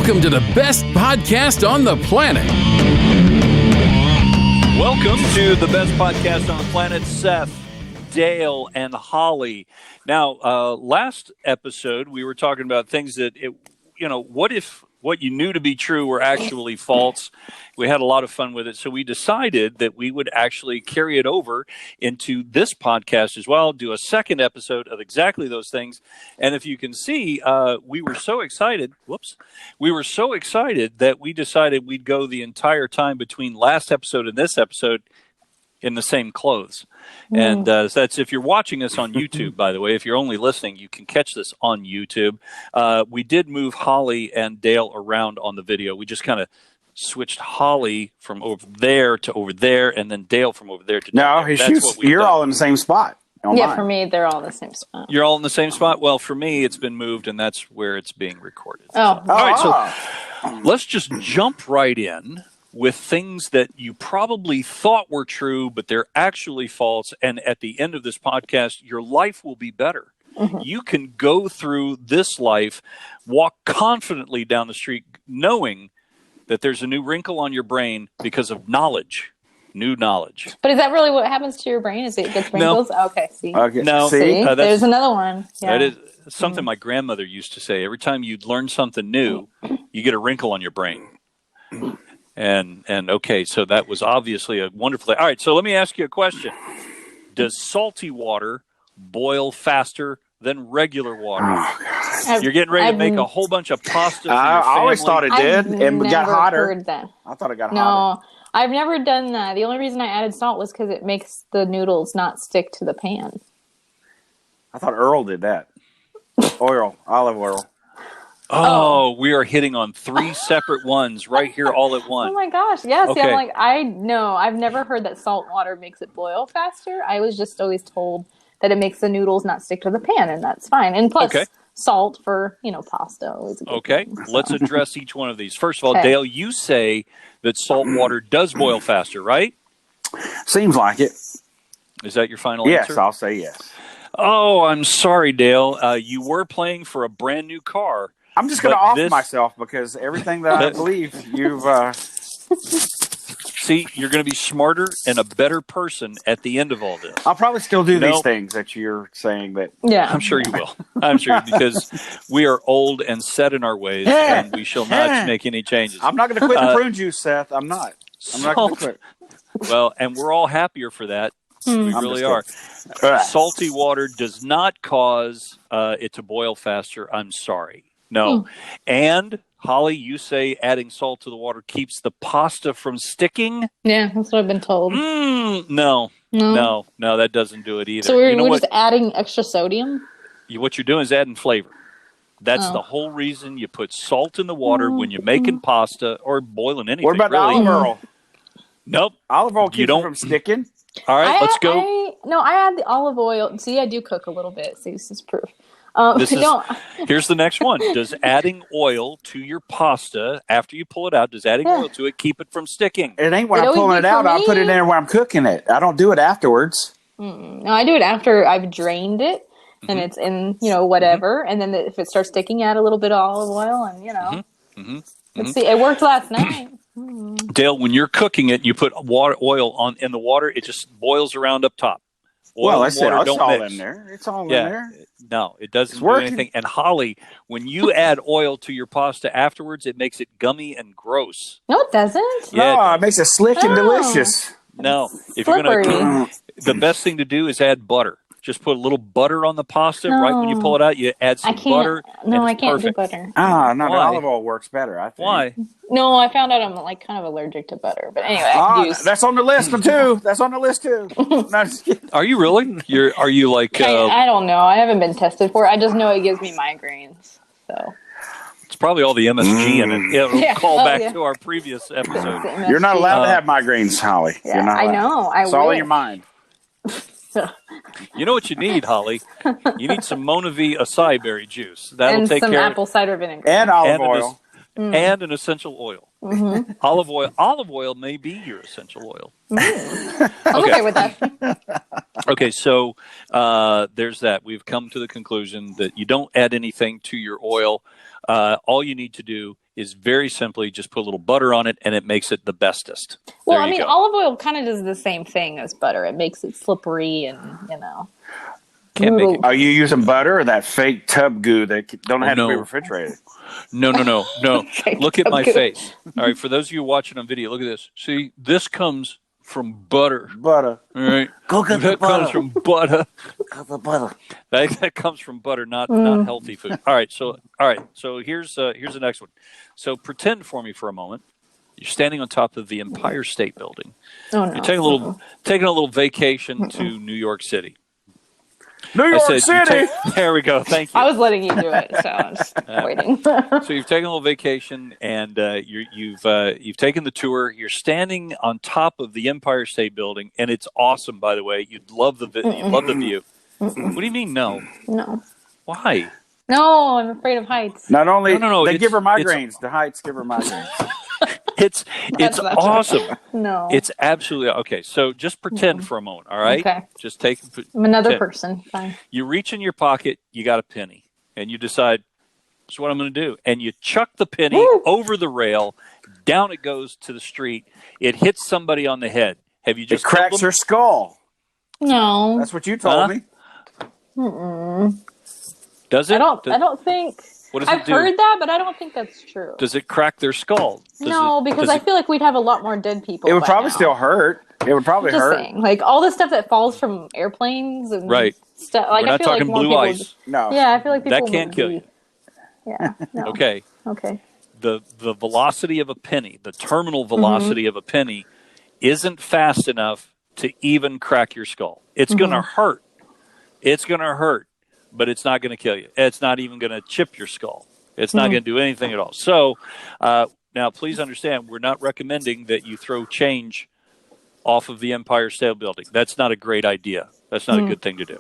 Welcome to the best podcast on the planet. Welcome to the best podcast on the planet, Seth, Dale, and Holly. Now, last episode, we were talking about things that, what if what you knew to be true were actually false? We had a lot of fun with it. So we decided that we would actually carry it over into this podcast as well, do a second episode of exactly those things. And if you can see, we were so excited. We were so excited that we decided we'd go the entire time between last episode and this episode in the same clothes. And that's if you're watching us on YouTube, by the way. If you're only listening, you can catch this on YouTube. We did move Holly and Dale around on the video. We just kind of switched Holly from over there to over there, and then Dale from over there to down there. You're all in the same spot. Yeah, for me, they're all in the same spot. You're all in the same spot? Well, for me, it's been moved, and that's where it's being recorded. Oh. All right, so let's just jump right in with things that you probably thought were true, but they're actually false. And at the end of this podcast, your life will be better. Mm-hmm. You can go through this life, walk confidently down the street, knowing that there's a new wrinkle on your brain because of knowledge, new knowledge. But is that really what happens to your brain? Is it gets wrinkles? No. Okay, see. Okay. No. See? There's another one. Yeah. That is something my grandmother used to say. Every time you learn something new, you get a wrinkle on your brain. And okay, so that was obviously a wonderful thing. All right, so let me ask you a question. Does salty water boil faster than regular water? Oh, God. You're getting ready to make a whole bunch of pasta for your I family. always thought it did, and it got hotter. Heard that. I thought it got hotter. No, I've never done that. The only reason I added salt was because it makes the noodles not stick to the pan. I thought Earl did that. Olive oil. Oh, we are hitting on three separate ones right here all at once. Oh my gosh, yeah. See, Okay. I'm like, I've never heard that salt water makes it boil faster. I was just always told that it makes the noodles not stick to the pan, and that's fine. And plus, salt for, pasta. Always a good thing, so. Let's address each one of these. First of all, Dale, you say that salt water does boil faster, right? Seems like it. Is that your final Yes, answer? I'll say yes. Oh, I'm sorry, Dale. You were playing for a brand new car. I'm just going to off myself because everything that I believe you've... See, you're going to be smarter and a better person at the end of all this. I'll probably still do these things that you're saying that... Yeah. I'm sure you will. I'm sure, because we are old and set in our ways, and we shall not make any changes. I'm not going to quit the prune juice, Seth. I'm not going to quit. Well, and we're all happier for that. We really are. Salty water does not cause it to boil faster. I'm sorry. No. And, Holly, you say adding salt to the water keeps the pasta from sticking? Yeah, that's what I've been told. No, that doesn't do it either. So we're just adding extra sodium? What you're doing is adding flavor. That's the whole reason you put salt in the water when you're making pasta or boiling anything. What about olive oil? Nope. Olive oil keeps it from sticking? All right, let's go. I add the olive oil. See, I do cook a little bit. See, this is proof. Here's the next one. Does adding oil to your pasta after you pull it out, does adding oil to it keep it from sticking? It ain't when I'm pulling it out. I put it in there when I'm cooking it. I don't do it afterwards. No, I do it after I've drained it and it's in, whatever. And then if it starts sticking, add a little bit of olive oil and, Let's see. It worked last night. Dale, when you're cooking it, you put oil in the water. It just boils around up top. Oil it's all in there. It's all in there. No, it doesn't do anything. And Holly, when you add oil to your pasta afterwards, it makes it gummy and gross. No, it doesn't. Yeah, it makes it slick and delicious. No, if you're going to, the best thing to do is add butter. Just put a little butter on the pasta right when you pull it out. You add some butter. No, I can't do butter. The olive oil works better, I think. Why? No, I found out I'm kind of allergic to butter. But anyway, that's on the list too. That's on the list too. Are you really? Are you like? I don't know. I haven't been tested for it. I just know it gives me migraines. So. It's probably all the MSG in it. It'll call back to our previous episode. You're not allowed to have migraines, Holly. Yeah, You're not I know. It's all in your mind. You know what you need, Holly? You need some Monavie acai berry juice. That'll take some care apple cider vinegar. And olive oil. And an essential oil. Mm-hmm. Olive oil may be your essential oil. I'm okay with that. Okay, so there's that. We've come to the conclusion that you don't add anything to your oil. All you need to do is very simply just put a little butter on it, and it makes it the bestest. Well, I mean, olive oil kind of does the same thing as butter. It makes it slippery and, Can't make it. Are you using butter or that fake tub goo that don't have to be refrigerated? No. Look at my face. All right, for those of you watching on video, look at this. See, this comes from butter. Butter. All right. Go get the butter. That comes from butter. Got the butter. That comes from butter, not healthy food. All right. So here's the next one. So pretend for me for a moment. You're standing on top of the Empire State Building. Oh no. You're taking a little vacation to New York City. New York City. There we go. Thank you. I was letting you do it, so I'm just waiting. So you've taken a little vacation, and you've taken the tour. You're standing on top of the Empire State Building, and it's awesome. By the way, you'd love the view. What do you mean no? No. Why? No, I'm afraid of heights. Not only No, they give her migraines, the heights give her migraines. It's awesome. No. It's absolutely okay. So just pretend for a moment, all right? Okay. Just take. I'm another person. Fine. You reach in your pocket, you got a penny, and you decide, "This is what I'm going to do." And you chuck the penny over the rail, down it goes to the street. It hits somebody on the head. Have you just it cracks her skull? No. That's what you told me. Does it? I don't think. What does I've it do? heard that, but I don't think that's true. Does it crack their skull? Because I feel like we'd have a lot more dead people. It would by probably now. still hurt. It would probably Just hurt. saying, like all the stuff that falls from airplanes and stuff. Like We're I not feel talking like more blue people ice. No. Yeah, I feel like people That can't would kill be- you. Yeah. No. Okay. Okay. The velocity of a penny, the terminal velocity of a penny, isn't fast enough to even crack your skull. It's going to hurt. It's going to hurt, but it's not going to kill you. It's not even going to chip your skull. It's not going to do anything at all. So now, please understand, we're not recommending that you throw change off of the Empire State Building. That's not a great idea. That's not a good thing to do.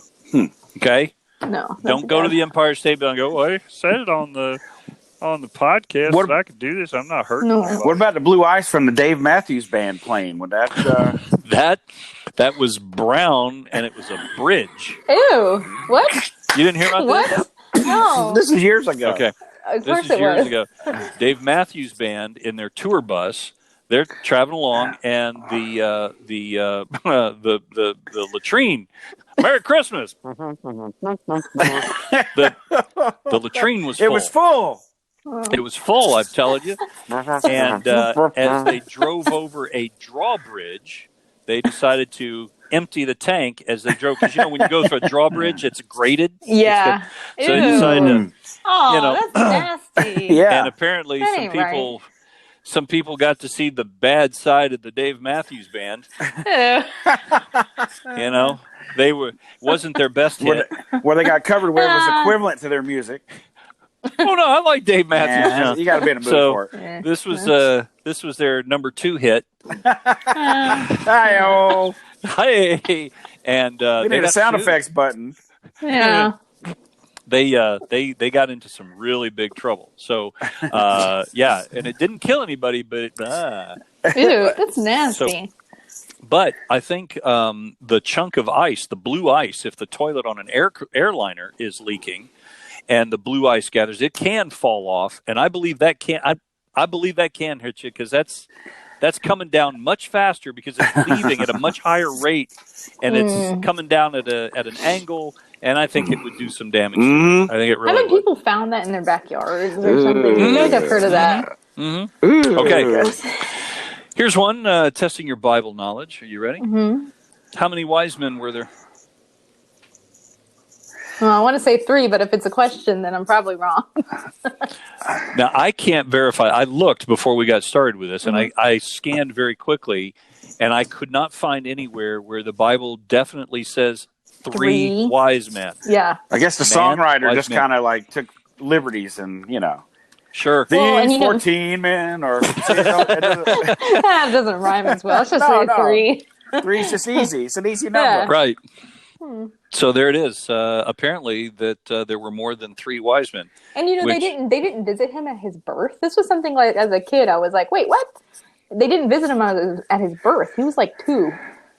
Okay? No. Don't go to the Empire State Building and go, well, I said it on the podcast that I could do this. I'm not hurting. No. What about the blue ice from the Dave Matthews Band playing? Would that? That was brown, and it was a bridge. Ew. What? You didn't hear about What? No. This is years ago. Okay. Of This course is it years was. ago. Dave Matthews Band in their tour bus, they're traveling along, and the latrine. Merry Christmas. the latrine was full. It was full. It was full, I'm telling you. And as they drove over a drawbridge, they decided to empty the tank as they drove. Because, when you go through a drawbridge, it's graded. Yeah. So they decided to, Oh, that's nasty. Yeah. and apparently That some ain't people... Some people got to see the bad side of the Dave Matthews Band. Ew. They wasn't their best hit. Where they got covered where it was equivalent to their music. Oh no, I like Dave Matthews. Yeah, you got to be in a mood for it. Yeah. This was their number 2 hit. Hi-oh. Hey, and We they need a got sound sued. effects button. Yeah. They got into some really big trouble. So yeah, and it didn't kill anybody, but Ew, that's nasty. But I think the chunk of ice, the blue ice, if the toilet on an airliner is leaking, and the blue ice gathers, it can fall off, and I believe that can. I believe that can hit you because that's coming down much faster because it's leaving at a much higher rate, and it's coming down at an angle. And I think it would do some damage. I think it really Haven't would. people found that in their backyards or something? I feel like I've heard of that. Okay. Here's one, testing your Bible knowledge. Are you ready? How many wise men were there? Well, I want to say 3, but if it's a question, then I'm probably wrong. Now, I can't verify. I looked before we got started with this, and I scanned very quickly, and I could not find anywhere where the Bible definitely says 3 wise men. Yeah. I guess the songwriter just kind of like took liberties and, Sure. These 14 men or... That doesn't rhyme as well. Let's just say 3. 3 is just easy. It's an easy number. Right. So there it is. Apparently that there were more than 3 wise men. And they didn't visit him at his birth. This was something like as a kid I was like, wait, what? They didn't visit him at his birth. He was like 2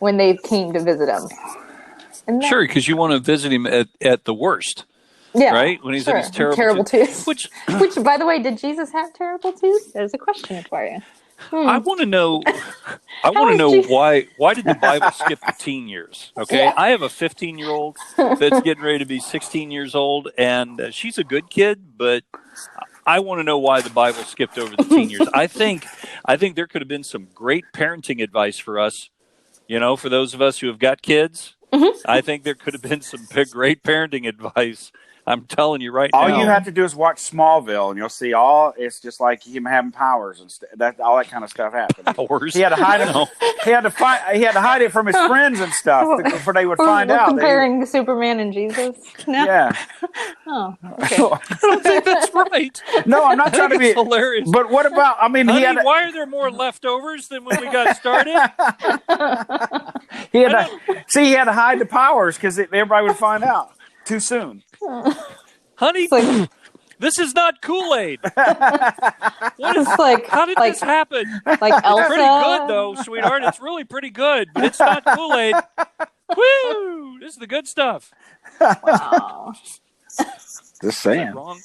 when they came to visit him. Sure, because you want to visit him at the worst. Yeah, right? When he's in his terrible tooth. Which, by the way, did Jesus have terrible tooth? There's a question for you. I want to know. I want to know why did the Bible skip the teen years? Okay, Yeah. I have a 15-year-old that's getting ready to be 16 years old, and she's a good kid, but I want to know why the Bible skipped over the teen years. I think there could have been some great parenting advice for us. For those of us who have got kids, I think there could have been some great parenting advice. I'm telling you right now. All you have to do is watch Smallville, and you'll see it's just like him having powers and all that kind of stuff happened. Powers. He had to hide it. He had to hide it from his friends and stuff before they would find out. Comparing Superman and Jesus. No? Yeah. Oh, okay. I don't think that's right. No, I'm not trying to be hilarious. But what about? I mean, Honey, why are there more leftovers than when we got started? He had to hide the powers because everybody would find out too soon. Honey, this is not Kool-Aid. What is how did this happen? Like Elsa? It's pretty good, though, sweetheart. It's really pretty good, but it's not Kool-Aid. Woo! This is the good stuff. Wow. Just saying. Wrong?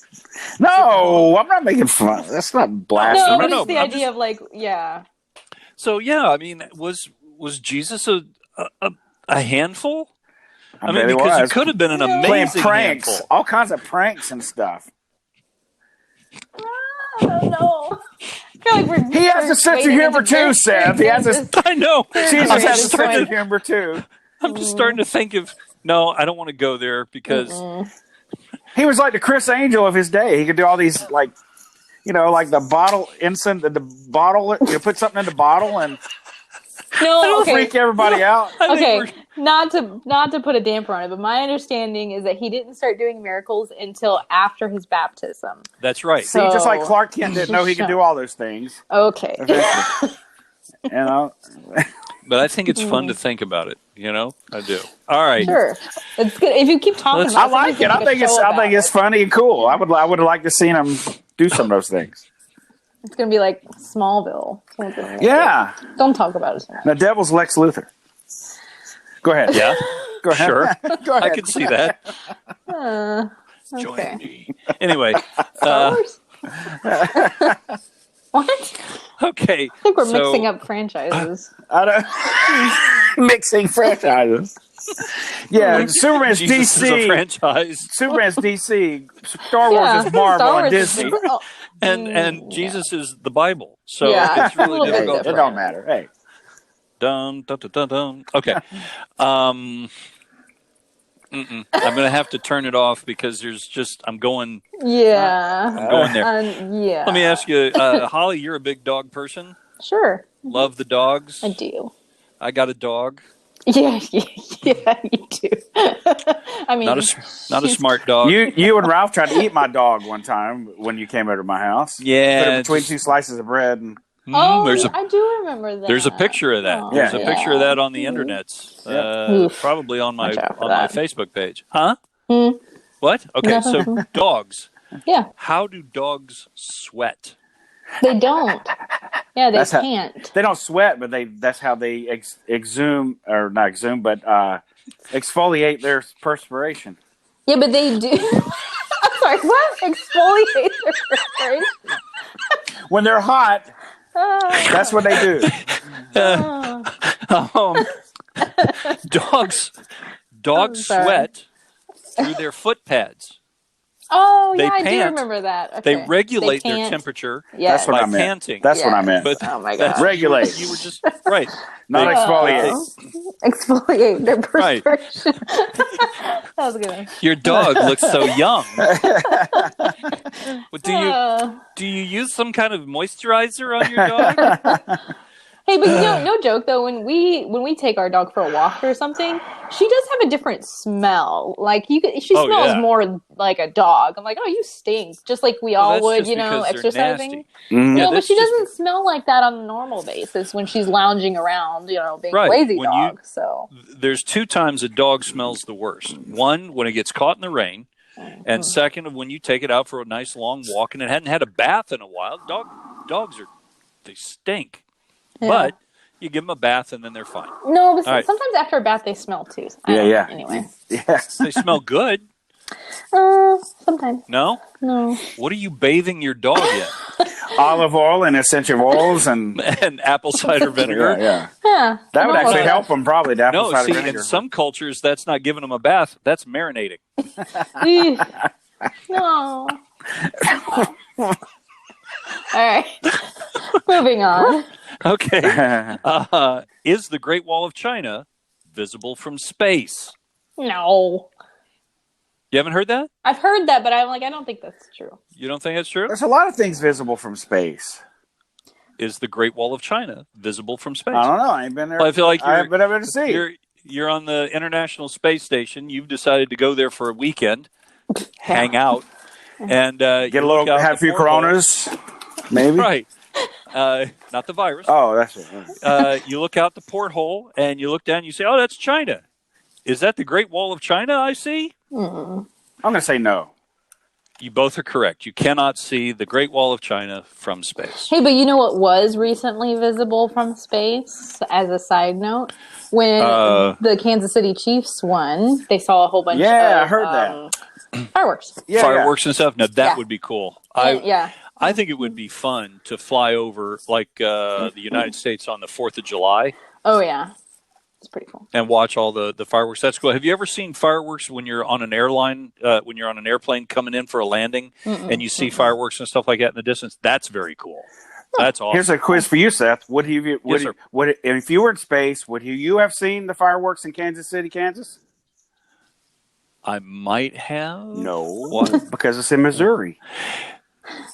No, I'm not making fun. That's not blasphemy. No, but No, it's the idea of So I mean, was Jesus a handful? I mean, because he could have been an amazing pranks, handful. all kinds of pranks and stuff. I don't know. I feel like He has a sense of humor too, Seth. He has I know. Jesus has a sense of humor too. I'm just starting to think of. No, I don't want to go there because he was like the Chris Angel of his day. He could do all these like the bottle incense, the bottle. Put something in the bottle and freak everybody out. Okay, not to put a damper on it, but my understanding is that he didn't start doing miracles until after his baptism. That's right. See, just like Clark Kent didn't know he could do all those things. Okay. But I think it's fun to think about it. I do. All right. Sure, it's good if you keep talking. I like it. I think it's funny and cool. I would have liked to seen him do some of those things. It's gonna be like Smallville. Yeah. Don't talk about it so much. The devil's Lex Luthor. Go ahead. Yeah. Go ahead. Sure. Go ahead. I can see that. Okay. Join me. Anyway. What? Okay. I think we're mixing up franchises. Mixing franchises. Yeah, Superman's Jesus DC. Is a franchise. Superman's DC. Star Wars is Marvel and Disney. And Jesus is the Bible. So Yeah. it's really difficult. It don't matter. Hey. Dun, dun, dun, dun, dun. Okay. I'm going to have to turn it off because I'm going. Yeah. I'm going there. Yeah. Let me ask you, Holly, you're a big dog person? Sure. Love the dogs? I do. I got a dog. Yeah, you do. I mean, not a smart dog. You and Ralph tried to eat my dog one time when you came over to my house. Yeah. Put it between two slices of bread. And I do remember that. There's a picture of that. There's a picture of that on the internet. Probably on my Facebook page. Huh? What? Okay, so dogs. Yeah. How do dogs sweat? They don't. Yeah, they can't. They don't sweat, but that's how they exhume, or not exhume, but exfoliate their perspiration. Yeah, but they do. I'm sorry, what? Exfoliate their perspiration? When they're hot, that's what they do. Dogs sweat through their foot pads. Oh, they yeah, pant. I do remember that. Okay. They regulate their temperature That's what I meant. panting. That's what I meant. But oh, my God. Regulate. You were just right. Not exfoliate. Exfoliate their perspiration. That was good. Your dog looks so young. Do you use some kind of moisturizer on your dog? Hey, but no joke though. When we take our dog for a walk or something, she does have a different smell. Like she smells more like a dog. I'm like, oh, you stink, just like we all would, exercising. Mm-hmm. No, but she doesn't smell like that on a normal basis when she's lounging around, being a lazy dog. So there's 2 times a dog smells the worst. One, when it gets caught in the rain, and second, when you take it out for a nice long walk and it hadn't had a bath in a while. Dogs they stink. Yeah. But you give them a bath and then they're fine. No, but sometimes after a bath they smell too. Yeah. Anyway. Yeah. They smell good. Sometimes. No? No. What are you bathing your dog in? Olive oil and essential oils and apple cider vinegar. Yeah. That would actually help them probably. The apple cider vinegar. In some cultures, that's not giving them a bath. That's marinating. No. All right. Moving on. Okay. Is the Great Wall of China visible from space? No. You haven't heard that? I've heard that, but I'm like, I don't think that's true. You don't think that's true? There's a lot of things visible from space. Is the Great Wall of China visible from space? I don't know. I ain't been there. Well, I feel like I've been able to see. You're on the International Space Station. You've decided to go there for a weekend, hang out, and get a little, have a few Coronas, maybe. Right. Not the virus. Oh, that's it. You look out the porthole and you look down and you say, oh, that's China. Is that the Great Wall of China I see? I'm going to say no. You both are correct. You cannot see the Great Wall of China from space. Hey, but you know what was recently visible from space, as a side note? When the Kansas City Chiefs won, they saw a whole bunch of I heard that. Fireworks. Fireworks and stuff. Now, that would be cool. I think it would be fun to fly over, like, the United States on the 4th of July. Oh, yeah. It's pretty cool. And watch all the fireworks. That's cool. Have you ever seen fireworks when you're on an airline, when you're on an airplane coming in for a landing, and you see fireworks and stuff like that in the distance? That's very cool. That's awesome. Here's a quiz for you, Seth. If you were in space, would you have seen the fireworks in Kansas City, Kansas? I might have. No, because it's in Missouri.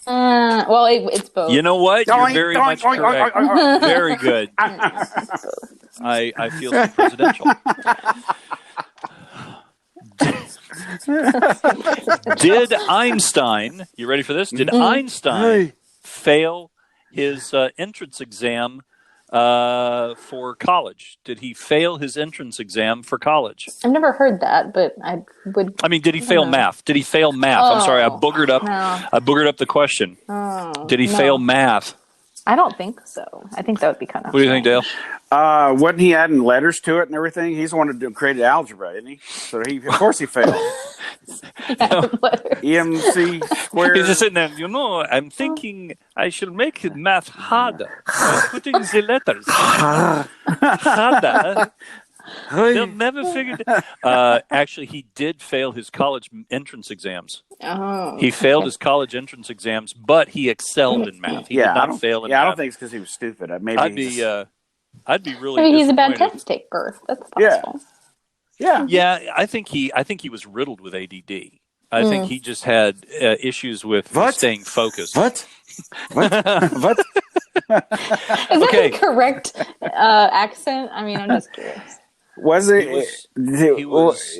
Well, it's both. You know what? You're very much correct. Very good. I feel so presidential. Did Einstein, you ready for this? Did Einstein fail his entrance exam for college? Did he fail his entrance exam for college? I've never heard that, but I would. I mean, did he fail math? Did he fail math? I'm sorry, I boogered up. No. I boogered up the question. Did he fail math? I don't think so. I think that would be kind of. What do you think, Dale? Wasn't he adding letters to it and everything? He's the one who created algebra, isn't he? So of course he failed. EMC squared. He's just sitting there, I'm thinking I should make math harder by putting the letters harder. They'll never figure it out. Actually, he did fail his college entrance exams. Oh, he failed his college entrance exams, but he excelled in math. He did not fail in math. I don't think it's because he was stupid. I'd be really. Maybe he's a bad test taker. That's possible. Yeah. I think he was riddled with ADD. I think he just had issues with staying focused. What? What? Is that the correct accent? I mean, I'm just curious. Was it? He was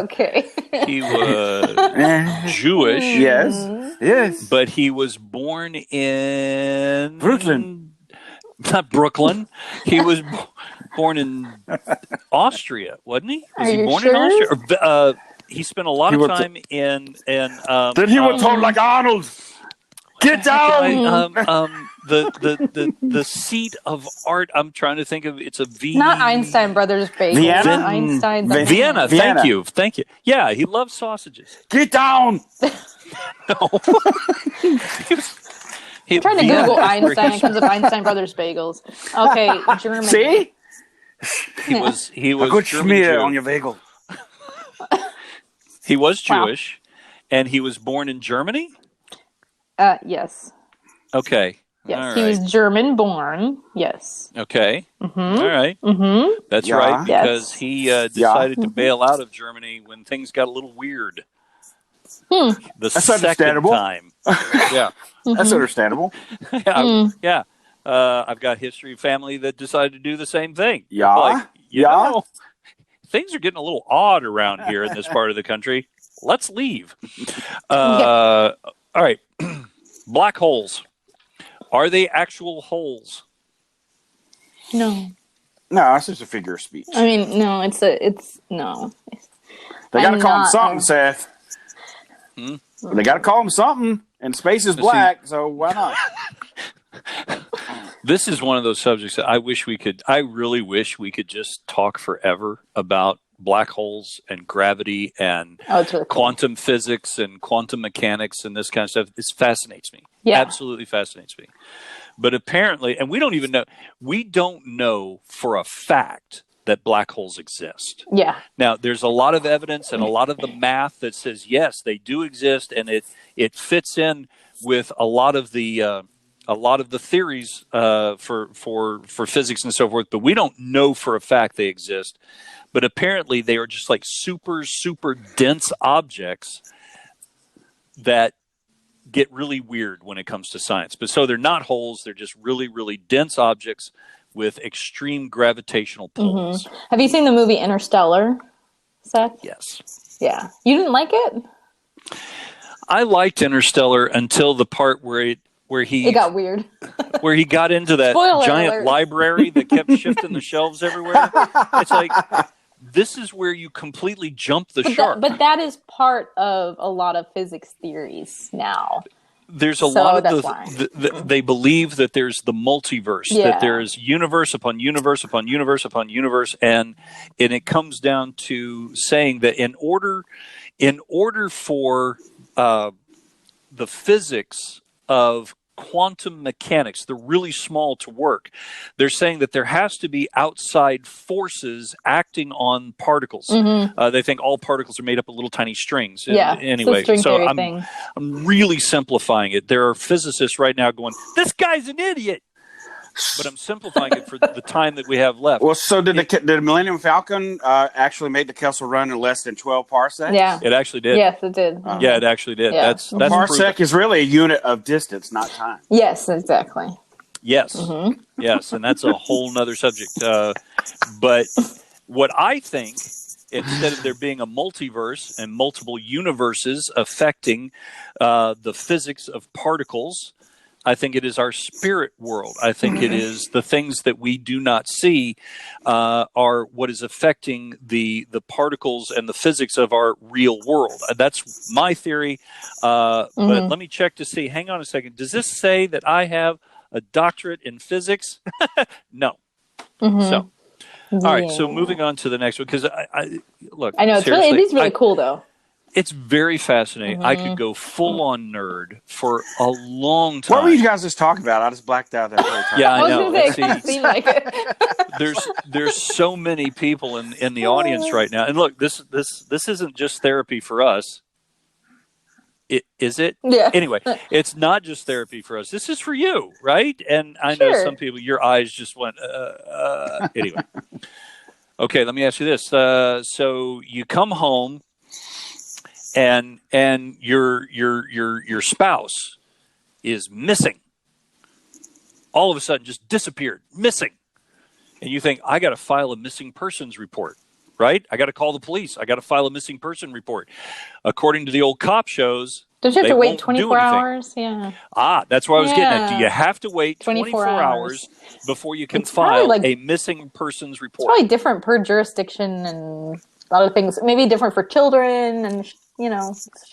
okay. He was Jewish. Yes. But he was born in Brooklyn. Not Brooklyn. He was born in Austria, wasn't he? Was he born in Austria? Or, he spent a lot of time in. Then he was told like Arnold. Get down. The seat of art. I'm trying to think of. It's a V. Not Einstein Brothers Bagel. Vienna. Vienna. Thank you. Yeah, he loves sausages. Get down. No. I'm trying to Google Einstein. It comes up Einstein Brothers Bagels. Okay, Germany. See? He was a good German schmear Jew. on your bagel. He was Jewish, and he was born in Germany? Yes. Okay. Yes, he was German born. Yes. Okay. Mm-hmm. All right. Mm-hmm. That's right, because he decided to bail out of Germany when things got a little weird. That's understandable. Time. Yeah. That's understandable. Yeah. I've got history of family that decided to do the same thing. Yeah. Like, you know, things are getting a little odd around here in this part of the country. Let's leave. All right. Black holes. Are they actual holes? No. No, that's just a figure of speech. I mean, no, it's no. They got to call him something, Seth. They got to call him something, and space is black, so why not? This is one of those subjects that I really wish we could just talk forever about black holes and gravity and really cool. Quantum physics and quantum mechanics and this kind of stuff. It fascinates me. Yeah. Absolutely fascinates me. But apparently, and we don't know for a fact that black holes exist. Yeah. Now, there's a lot of evidence and a lot of the math that says, yes, they do exist, and it fits in with a lot of the theories for physics and so forth, but we don't know for a fact they exist. But apparently they are just like super, super dense objects that get really weird when it comes to science. But so they're not holes, they're just really, really dense objects with extreme gravitational pulls. Mm-hmm. Have you seen the movie Interstellar, Seth? Yes. Yeah. You didn't like it? I liked Interstellar until the part where it got weird. where he got into that Spoiler giant alert. library that kept shifting the shelves everywhere. It's like, this is where you completely jump the shark. But that is part of a lot of physics theories now. There's a lot of they believe that there's the multiverse, that there's universe upon universe upon universe upon universe, and it comes down to saying that in order for the physics of quantum mechanics, the really small, to work, they're saying that there has to be outside forces acting on particles. Mm-hmm. They think all particles are made up of little tiny strings. Yeah, anyway, so I'm really simplifying it. There are physicists right now going, "This guy's an idiot," but I'm simplifying it for the time that we have left. Well, so did the Millennium Falcon actually make the Kessel Run in less than 12 parsecs? Yeah, it actually did. Yes, it did. Yeah, it actually did. Yeah. That's parsec proven. is really a unit of distance, not time. Yes, exactly. Yes, Mm-hmm. yes, and that's a whole nother subject. But what I think, instead of there being a multiverse and multiple universes affecting the physics of particles, I think it is our spirit world. I think it is the things that we do not see are what is affecting the particles and the physics of our real world. That's my theory. But let me check to see. Hang on a second. Does this say that I have a doctorate in physics? No. So, all right. So moving on to the next one, because I look. I know it is really cool though. It's very fascinating. I could go full on nerd for a long time. What were you guys just talking about? I just blacked out that whole time. Yeah, I know. It kind of seemed like it. There's so many people in the audience right now, and look, this isn't just therapy for us. Is it? Yeah. Anyway, it's not just therapy for us. This is for you, right? And I know some people, your eyes just went. Anyway, okay. Let me ask you this. So you come home. And your spouse is missing. All of a sudden, just disappeared, missing. And you think, I got to file a missing persons report, right? I got to call the police. I got to file a missing person report. According to the old cop shows, don't you have to wait 24 hours? Yeah. That's what I was getting at. Do you have to wait 24 hours before you can file a missing persons report? It's probably different per jurisdiction and a lot of things. Maybe different for children and.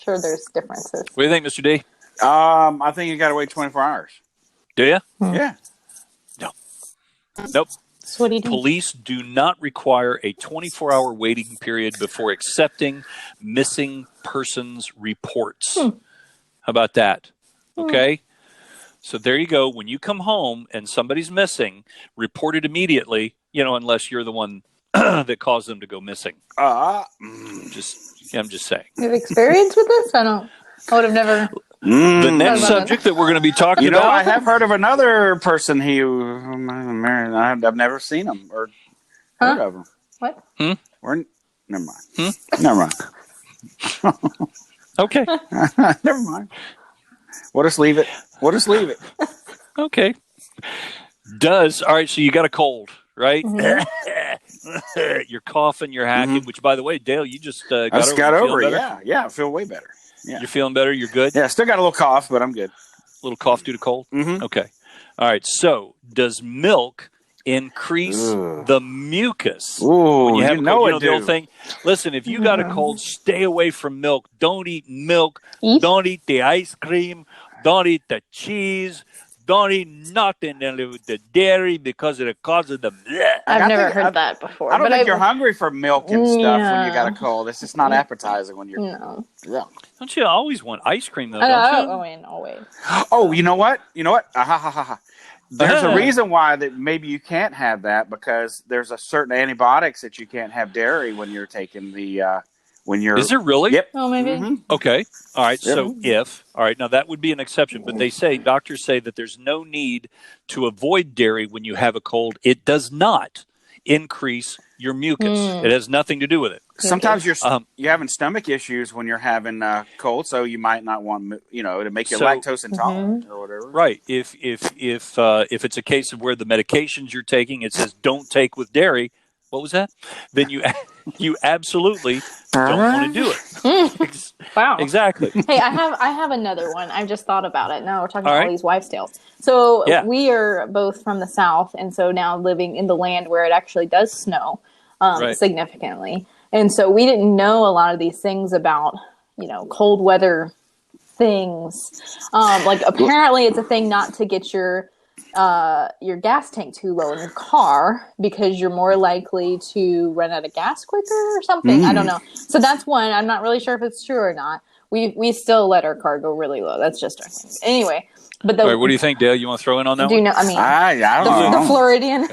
Sure, there's differences. What do you think, Mr. D? I think you got to wait 24 hours. Do you? Yeah. No. Nope. So what do you do? Police do not require a 24-hour waiting period before accepting missing persons reports. How about that? Okay. So there you go. When you come home and somebody's missing, report it immediately, unless you're the one that caused them to go missing. I'm just saying. You have experience with this? I would have never. The next subject that we're going to be talking about. I have heard of another person I've never seen him or heard of him. What? Never mind. Never mind. Okay. Never mind. We'll just leave it. Okay. All right, so you got a cold, right? You're coughing, you're hacking, which, by the way, Dale, you just got over it. Yeah, I feel way better. Yeah. You're feeling better? You're good? Yeah, still got a little cough, but I'm good. A little cough due to cold? Mm-hmm. Okay. All right, so does milk increase the mucus? Ooh, when you have it the old thing? Listen, if you got a cold, stay away from milk. Don't eat milk. Don't eat the ice cream. Don't eat the cheese. don't eat nothing with the dairy because it causes the bleh. I've never heard that before. I don't think you're hungry for milk and stuff when you got a cold. It's just not appetizing when you're... No. Yeah. Don't you always want ice cream, though, don't you? Always. Oh, you know what? There's a reason why that maybe you can't have that, because there's a certain antibiotics that you can't have dairy when you're taking the... Is there really? Yep. Oh, maybe. Mm-hmm. Okay. All right. Yep. So now that would be an exception, but doctors say that there's no need to avoid dairy when you have a cold. It does not increase your mucus. It has nothing to do with it. Sometimes you're having stomach issues when you're having cold, so you might not want to make you lactose intolerant or whatever. Right. If it's a case of where the medications you're taking, it says don't take with dairy. What was that? Then you absolutely don't want to do it. Wow. Exactly. Hey, I have another one. I just thought about it. Now we're talking about all these wives' tales. So we are both from the South, and so now living in the land where it actually does snow significantly. And so we didn't know a lot of these things about, cold weather things. Like apparently it's a thing not to get your gas tank too low in your car because you're more likely to run out of gas quicker or something. I don't know. So that's one. I'm not really sure if it's true or not. We still let our car go really low. That's just our thing. Anyway. But all right, what do you think, Dale? You want to throw in on that one? Do you know? I mean, I don't know. The Floridian.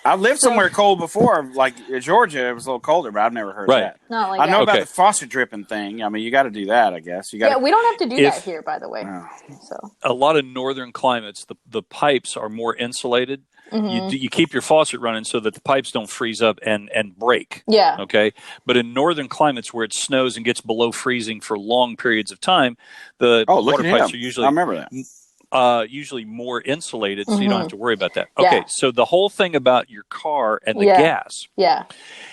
I've lived somewhere cold before, like Georgia. It was a little colder, but I've never heard of that. Not like I know about the faucet dripping thing. I mean, you got to do that, I guess. We don't have to do that here, by the way. So a lot of northern climates, the pipes are more insulated. Mm-hmm. You keep your faucet running so that the pipes don't freeze up and break. Yeah. Okay. But in northern climates where it snows and gets below freezing for long periods of time, the water pipes are usually. I remember that. Usually more insulated, so you don't have to worry about that. Okay, so the whole thing about your car and the gas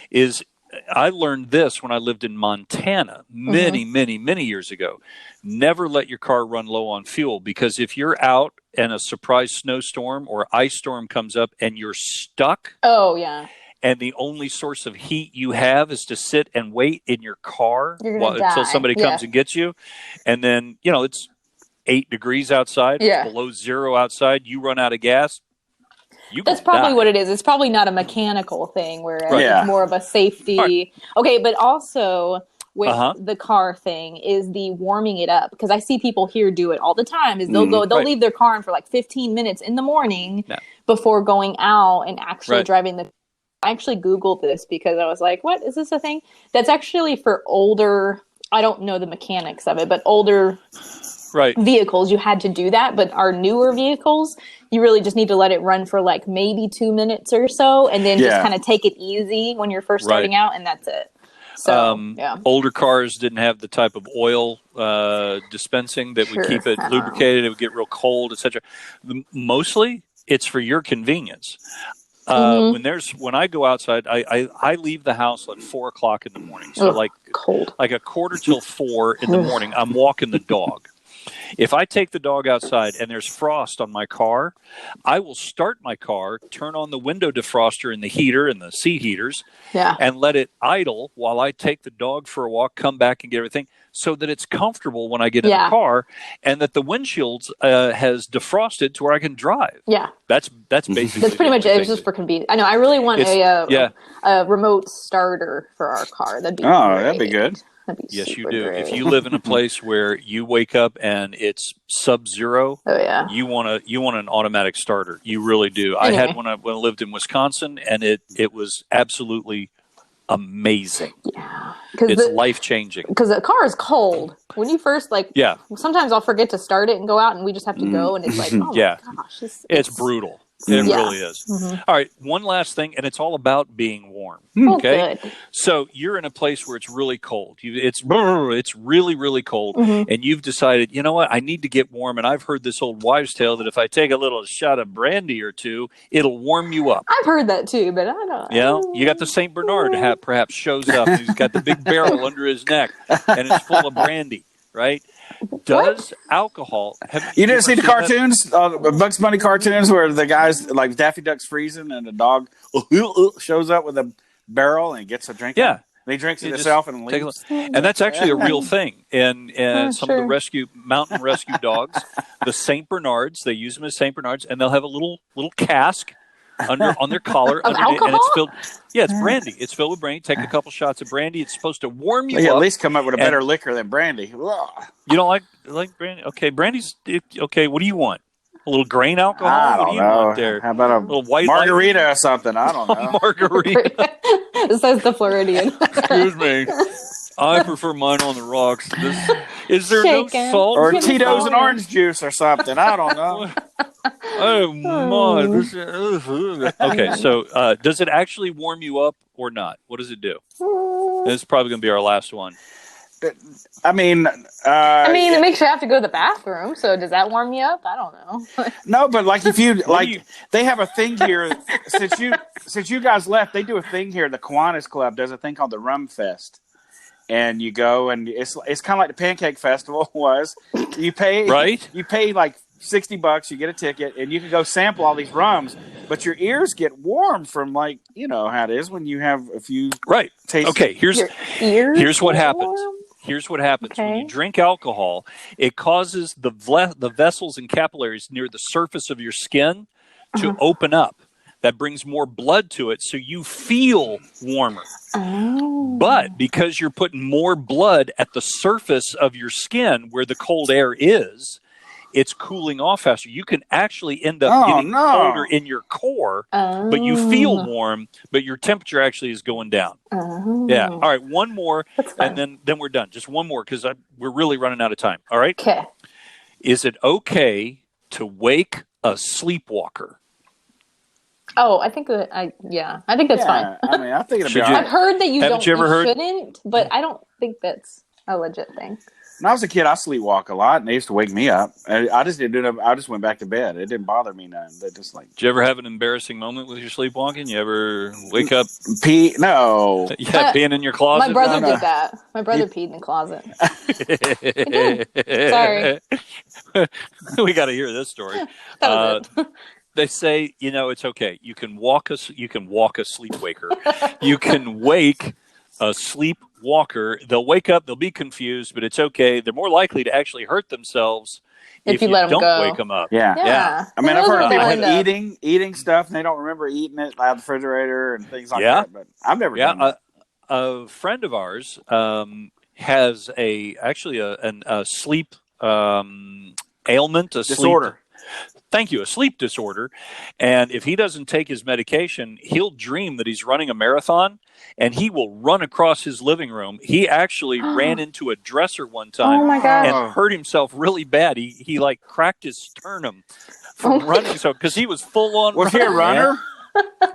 is, I learned this when I lived in Montana many years ago. Never let your car run low on fuel, because if you're out and a surprise snowstorm or ice storm comes up and you're stuck, and the only source of heat you have is to sit and wait in your car until somebody comes and gets you, and then it's 8 degrees outside, it's below zero outside, you run out of gas. That's probably what it is. It's probably not a mechanical thing, whereas it's more of a safety. Right. Okay, but also with the car thing is the warming it up, because I see people here do it all the time. Is they'll leave their car on for like 15 minutes in the morning before going out and actually driving the. I actually Googled this because I was like, "What is this a thing?" That's actually for older. I don't know the mechanics of it, but older. Vehicles, you had to do that, but our newer vehicles, you really just need to let it run for like maybe 2 minutes or so, and then just kind of take it easy when you're first starting out, and that's it. So, older cars didn't have the type of oil dispensing that would keep it lubricated. It would get real cold, etc. Mostly, it's for your convenience. When I go outside, I leave the house at 4:00 in the morning. So cold. Like a quarter till 4 in the morning, I'm walking the dog. If I take the dog outside and there's frost on my car, I will start my car, turn on the window defroster and the heater and the seat heaters, and let it idle while I take the dog for a walk, come back and get everything, so that it's comfortable when I get in the car, and that the windshield has defrosted to where I can drive. Yeah, that's basically that's pretty much it. It's just for convenience. I know. I really want a remote starter for our car. That'd be great. That'd be good. Yes, you do. If you live in a place where you wake up and it's sub-zero, you want an automatic starter. You really do. Anyway. I had one when I lived in Wisconsin, and it was absolutely amazing. Yeah, it's life-changing. Because the car is cold. When you first sometimes I'll forget to start it and go out, and we just have to go, and it's like, oh my gosh, it's brutal. It really is. Mm-hmm. All right, one last thing, and it's all about being warm. Okay, good. So you're in a place where it's really cold. It's really, really cold, and you've decided, you know what? I need to get warm. And I've heard this old wives' tale that if I take a little shot of brandy or two, it'll warm you up. I've heard that too, but I don't. Yeah, you got the Saint Bernard perhaps shows up. He's got the big barrel under his neck, and it's full of brandy, right? Does alcohol... You didn't see the cartoons, Bugs Bunny cartoons, where the guys, like Daffy Duck's freezing and the dog shows up with a barrel and gets a drink? Yeah. And he drinks it himself and leaves. And that's actually a real thing. And some of the mountain rescue dogs, the St. Bernards, they use them as St. Bernards, and they'll have a little cask on their collar. Of alcohol? And it's filled. Yeah, it's brandy. It's filled with brandy. Take a couple shots of brandy. It's supposed to warm you up. At least come up with a better liquor than brandy. Ugh. You don't like brandy? Okay, brandy's okay. What do you want? A little grain alcohol? I don't what do you know. want there? How about a little white margarita or something? I don't know. Margarita. Says the Floridian. Excuse me. I prefer mine on the rocks. Is there Shaken. no salt? Or Tito's and orange juice or something. I don't know. Oh my! Okay, so does it actually warm you up or not? What does it do? This is probably going to be our last one. I mean, it makes you have to go to the bathroom. So does that warm you up? I don't know. No, but like if you they have a thing here since you guys left. They do a thing here. The Kiwanis Club does a thing called the Rum Fest, and you go and it's kind of like the Pancake Festival was. You pay right. You pay like $60. You get a ticket, and you can go sample all these rums. But your ears get warm from how it is when you have a few tastes. Okay, here's what happens. Here's what happens. Okay. When you drink alcohol, it causes the vessels and capillaries near the surface of your skin to open up. That brings more blood to it, so you feel warmer. Oh. But because you're putting more blood at the surface of your skin where the cold air is, it's cooling off faster. You can actually end up getting colder in your core, but you feel warm, but your temperature actually is going down. Yeah. All right, one more, and then we're done. Just one more, because we're really running out of time. All right? Okay. Is it okay to wake a sleepwalker? Oh, I think that's fine. I mean, I think it'll be all I've right. heard that you heard? shouldn't, but I don't think that's a legit thing. When I was a kid, I sleepwalk a lot, and they used to wake me up. I just didn't do it. I just went back to bed. It didn't bother me none. They just like. Did you ever have an embarrassing moment with your sleepwalking? You ever wake up? Pee? No. Yeah, peeing in your closet? My brother did that. My brother peed in the closet. Sorry. We got to hear this story. That was it. They say, it's okay. You can walk a sleepwaker. You can wake a sleepwalker. They'll wake up, they'll be confused, but it's okay. They're more likely to actually hurt themselves if you let them don't go. wake them up. Yeah. I mean, I've heard of people eating stuff, and they don't remember eating it out of the refrigerator and things like that. But I've never done that. A friend of ours has a sleep ailment, a disorder. Thank you. A sleep disorder. And if he doesn't take his medication, he'll dream that he's running a marathon, and he will run across hhis living room. He actually ran into a dresser one time and hurt himself really bad. He like cracked his sternum from running. So because he was full on. Was he a runner?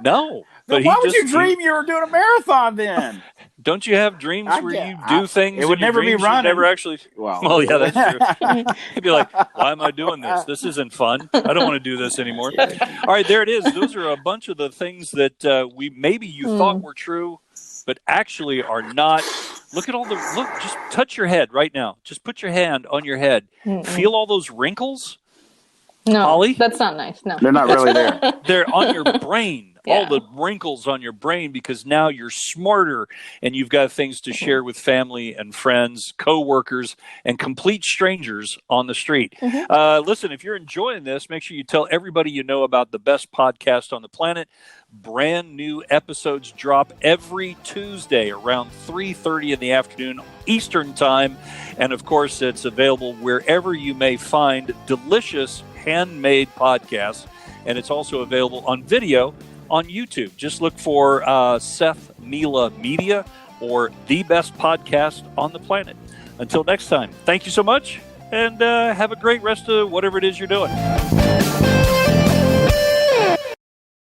No. But why would you dream you were doing a marathon then? Don't you have dreams where you do things? It would never be running. Never actually. Well, yeah, that's true. He'd be like, "Why am I doing this? This isn't fun. I don't want to do this anymore." All right, there it is. Those are a bunch of the things that you thought were true, but actually are not. Look. Just touch your head right now. Just put your hand on your head. Feel all those wrinkles. No, Holly? That's not nice. No, they're not really there. They're on your brain. All the wrinkles on your brain, because now you're smarter and you've got things to share with family and friends, co-workers, and complete strangers on the street. Listen, if you're enjoying this, make sure you tell everybody you know about the best podcast on the planet. Brand new episodes drop every Tuesday around 3:30 in the afternoon Eastern time. And of course, it's available wherever you may find delicious handmade podcasts. And it's also available on video on YouTube. Just look for Seth Mila Media or The Best Podcast on the Planet. Until next time, thank you so much, and have a great rest of whatever it is you're doing.